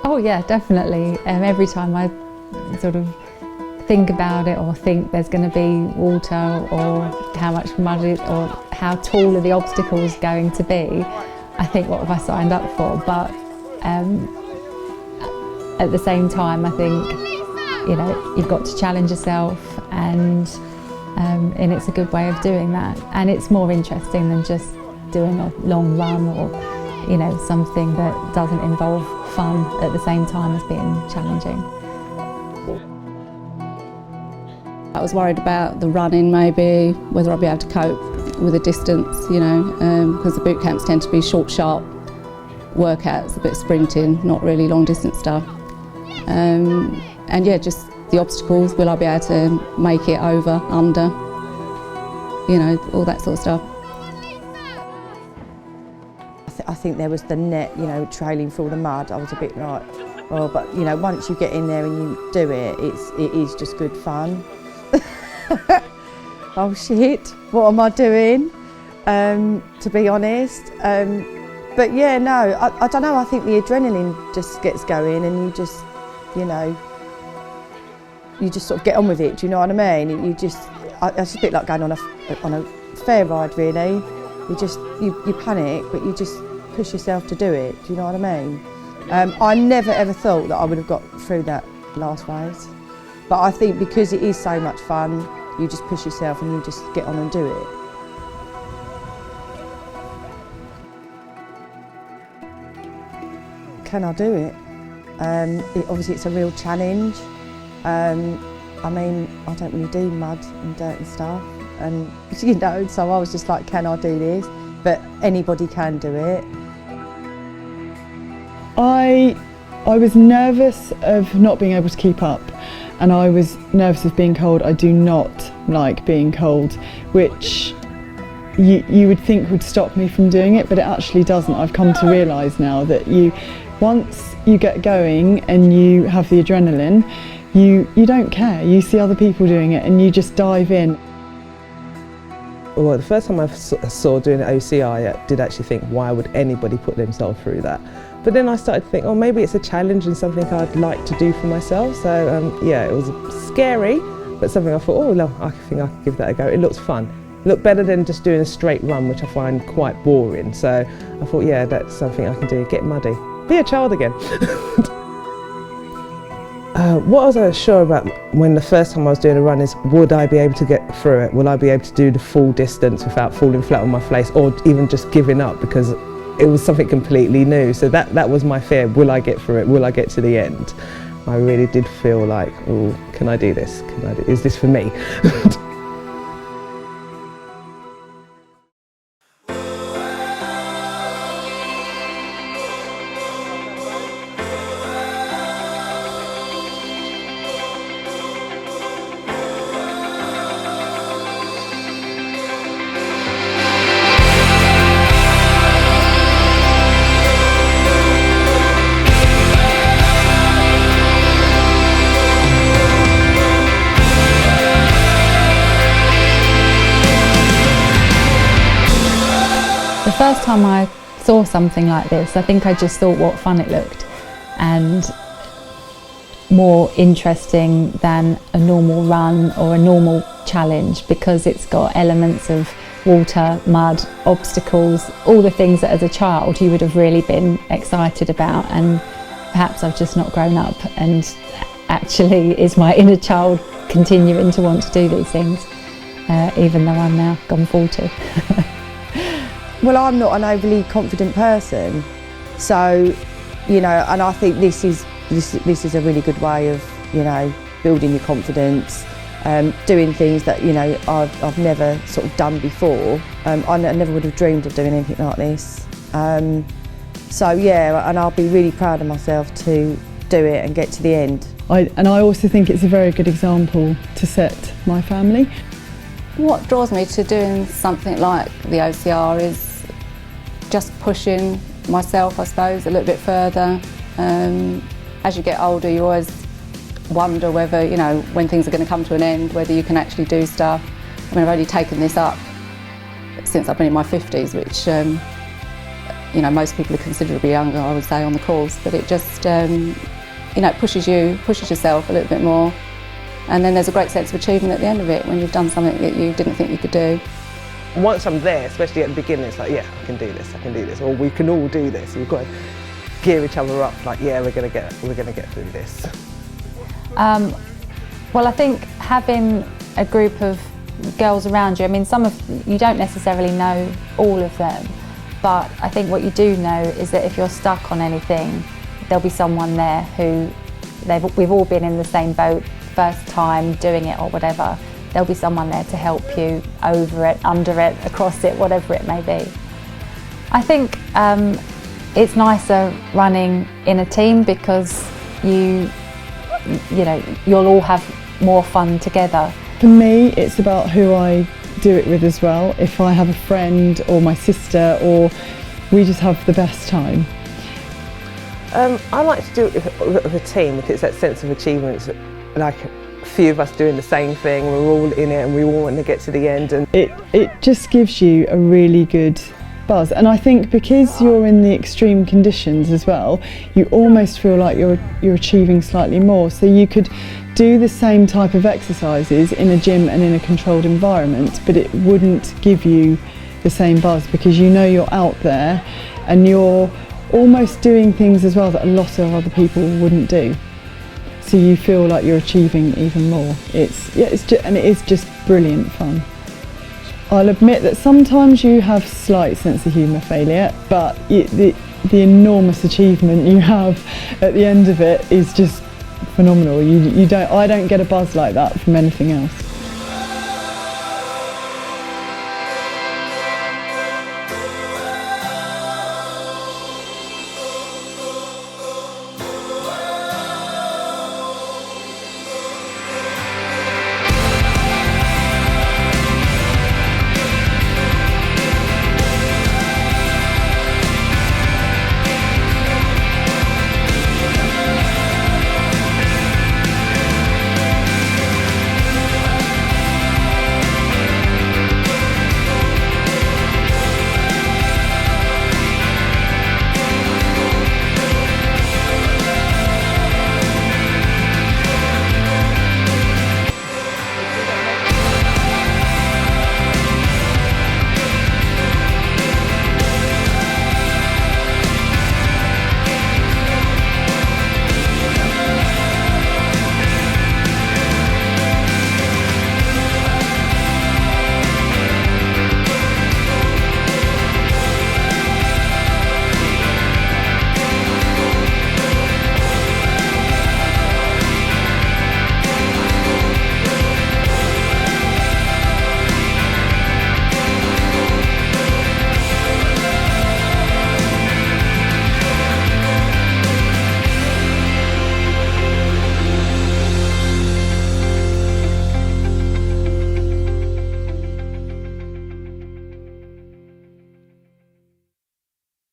Oh yeah, definitely. Every time I sort of think about it or think there's going to be water or how much mud or how tall are the obstacles going to be, I think what have I signed up for? But at the same time I think, you know, you've got to challenge yourself and it's a good way of doing that. And it's more interesting than just doing a long run or, you know, something that doesn't involve fun at the same time as being challenging. I was worried about the running maybe, whether I'd be able to cope with the distance, you know, because the boot camps tend to be short, sharp workouts, a bit of sprinting, not really long distance stuff. And yeah, just the obstacles, will I be able to make it over, under, you know, all that sort of stuff. I think there was the net, you know, trailing through all the mud. I was a bit like, oh, but you know, once you get in there and you do it, it is just good fun. Oh shit, what am I doing? To be honest. But yeah, no, I don't know, I think the adrenaline just gets going and you just, you know, you just sort of get on with it, do you know what I mean? You just, it's a bit like going on a fair ride really. You panic, but you just push yourself to do it, do you know what I mean? I never ever thought that I would have got through that last race. But I think because it is so much fun, you just push yourself and you just get on and do it. Can I do it? Obviously it's a real challenge. I mean, I don't really do mud and dirt and stuff, and you know, so I was just like, can I do this? But anybody can do it. I was nervous of not being able to keep up, and I was nervous of being cold. I do not like being cold, which you would think would stop me from doing it, but it actually doesn't. I've come to realise now that once you get going and you have the adrenaline, you don't care. You see other people doing it and you just dive in. Well, the first time I saw doing an OCI, I did actually think, why would anybody put themselves through that? But then I started to think, oh, maybe it's a challenge and something I'd like to do for myself. So yeah, it was scary, but something I thought, oh, no, I think I could give that a go. It looks fun. It looked better than just doing a straight run, which I find quite boring. So I thought, yeah, that's something I can do, get muddy, be a child again. What I was unsure about when the first time I was doing a run is, would I be able to get through it? Will I be able to do the full distance without falling flat on my face, or even just giving up, because it was something completely new. So that was my fear. Will I get through it? Will I get to the end? I really did feel like, oh, can I do this? Is this for me? The first time I saw something like this, I think I just thought what fun it looked, and more interesting than a normal run or a normal challenge, because it's got elements of water, mud, obstacles, all the things that as a child you would have really been excited about, and perhaps I've just not grown up, and actually is my inner child continuing to want to do these things, even though I'm now gone 40. Well, I'm not an overly confident person, so, you know, and I think this is a really good way of, you know, building your confidence, doing things that, you know, I've never sort of done before. I never would have dreamed of doing anything like this. So yeah, and I'll be really proud of myself to do it and get to the end. And I also think it's a very good example to set my family. What draws me to doing something like the OCR is just pushing myself, I suppose, a little bit further. As you get older, you always wonder whether, you know, when things are going to come to an end, whether you can actually do stuff. I mean, I've only taken this up since I've been in my 50s, which you know, most people are considerably younger, I would say, on the course, but it just, you know, it pushes yourself a little bit more. And then there's a great sense of achievement at the end of it when you've done something that you didn't think you could do. Once I'm there, especially at the beginning, it's like, yeah, I can do this, or we can all do this. We've got to gear each other up, like, yeah, we're gonna get through this. Well, I think having a group of girls around you, I mean, you don't necessarily know all of them, but I think what you do know is that if you're stuck on anything, there'll be someone there who, we've all been in the same boat, first time doing it or whatever. There'll be someone there to help you over it, under it, across it, whatever it may be. I think it's nicer running in a team because you'll all have more fun together. For me, it's about who I do it with as well. If I have a friend or my sister, or we just have the best time. I like to do it with a team because it's that sense of achievement, like a few of us doing the same thing, we're all in it and we all want to get to the end. And it just gives you a really good buzz, and I think because you're in the extreme conditions as well, you almost feel like you're achieving slightly more. So you could do the same type of exercises in a gym and in a controlled environment, but it wouldn't give you the same buzz because you know you're out there and you're almost doing things as well that a lot of other people wouldn't do. So you feel like you're achieving even more. It is just brilliant fun. I'll admit that sometimes you have slight sense of humour failure, but the enormous achievement you have at the end of it is just phenomenal. I don't get a buzz like that from anything else.